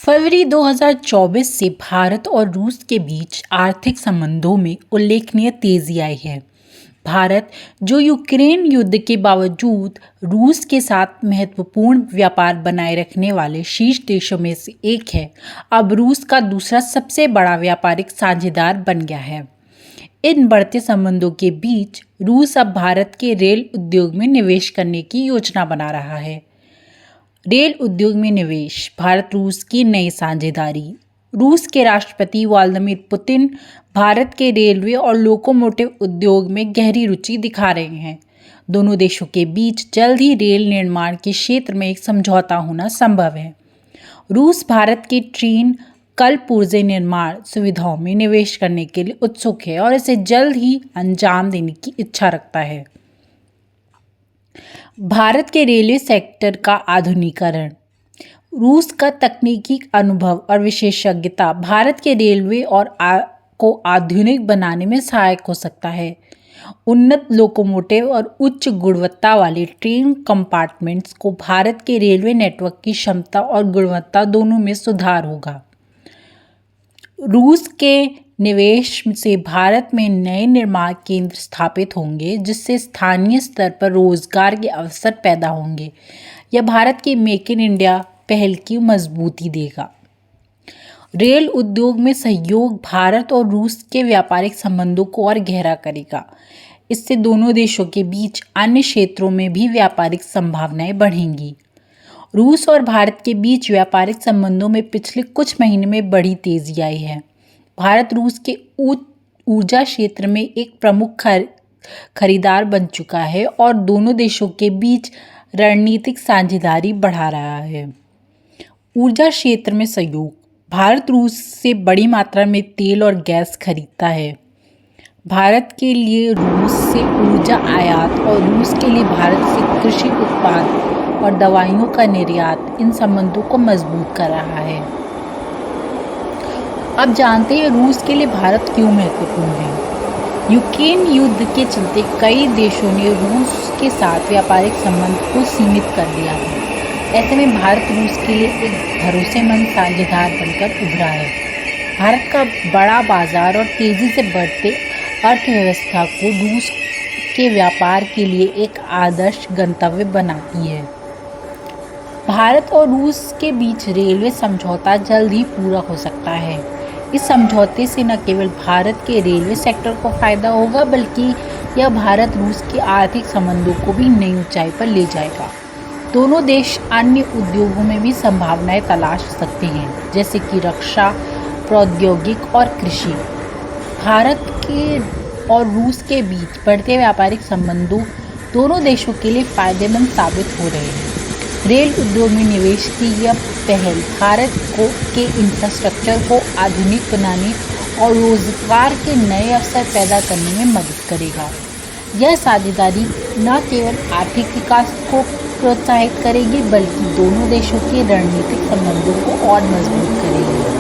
फरवरी 2024 से भारत और रूस के बीच आर्थिक संबंधों में उल्लेखनीय तेजी आई है। भारत, जो यूक्रेन युद्ध के बावजूद रूस के साथ महत्वपूर्ण व्यापार बनाए रखने वाले शीर्ष देशों में से एक है, अब रूस का दूसरा सबसे बड़ा व्यापारिक साझेदार बन गया है। इन बढ़ते संबंधों के बीच रूस अब भारत के रेल उद्योग में निवेश करने की योजना बना रहा है। रेल उद्योग में निवेश, भारत रूस की नई साझेदारी। रूस के राष्ट्रपति व्लादिमीर पुतिन भारत के रेलवे और लोकोमोटिव उद्योग में गहरी रुचि दिखा रहे हैं। दोनों देशों के बीच जल्द ही रेल निर्माण के क्षेत्र में एक समझौता होना संभव है। रूस भारत के ट्रेन कलपुर्जे निर्माण सुविधाओं में निवेश करने के लिए उत्सुक है और इसे जल्द ही अंजाम देने की इच्छा रखता है। भारत के रेलवे सेक्टर का आधुनिकीकरण। रूस का तकनीकी अनुभव और विशेषज्ञता भारत के रेलवे को आधुनिक बनाने में सहायक हो सकता है। उन्नत लोकोमोटिव और उच्च गुणवत्ता वाले ट्रेन कंपार्टमेंट्स को भारत के रेलवे नेटवर्क की क्षमता और गुणवत्ता दोनों में सुधार होगा। रूस के निवेश से भारत में नए निर्माण केंद्र स्थापित होंगे, जिससे स्थानीय स्तर पर रोजगार के अवसर पैदा होंगे। यह भारत की मेक इन इंडिया पहल की मजबूती देगा। रेल उद्योग में सहयोग भारत और रूस के व्यापारिक संबंधों को और गहरा करेगा। इससे दोनों देशों के बीच अन्य क्षेत्रों में भी व्यापारिक संभावनाएं बढ़ेंगी। रूस और भारत के बीच व्यापारिक संबंधों में पिछले कुछ महीने में बड़ी तेजी आई है। भारत रूस के ऊर्जा क्षेत्र में एक प्रमुख खरीदार बन चुका है और दोनों देशों के बीच रणनीतिक साझेदारी बढ़ा रहा है। ऊर्जा क्षेत्र में सहयोग, भारत रूस से बड़ी मात्रा में तेल और गैस खरीदता है। भारत के लिए रूस से ऊर्जा आयात और रूस के लिए भारत से कृषि उत्पाद और दवाइयों का निर्यात इन संबंधों को मजबूत कर रहा है। अब जानते हैं रूस के लिए भारत क्यों महत्वपूर्ण है। यूक्रेन युद्ध के चलते कई देशों ने रूस के साथ व्यापारिक संबंध को सीमित कर दिया है। ऐसे में भारत रूस के लिए एक भरोसेमंद साझेदार बनकर उभरा है। भारत का बड़ा बाजार और तेजी से बढ़ते अर्थव्यवस्था को रूस के व्यापार के लिए एक आदर्श गंतव्य बनाती है। भारत और रूस के बीच रेलवे समझौता जल्द ही पूरा हो सकता है। इस समझौते से न केवल भारत के रेलवे सेक्टर को फायदा होगा, बल्कि यह भारत रूस के आर्थिक संबंधों को भी नई ऊंचाई पर ले जाएगा। दोनों देश अन्य उद्योगों में भी संभावनाएं तलाश सकते हैं, जैसे कि रक्षा, प्रौद्योगिकी और कृषि। भारत के और रूस के बीच बढ़ते व्यापारिक संबंधों दोनों देशों के लिए फायदेमंद साबित हो रहे हैं। रेल उद्योग में निवेश की यह पहल भारत के इंफ्रास्ट्रक्चर को आधुनिक बनाने और रोजगार के नए अवसर पैदा करने में मदद करेगा। यह साझेदारी न केवल आर्थिक विकास को प्रोत्साहित करेगी, बल्कि दोनों देशों के रणनीतिक संबंधों को और मजबूत करेगी।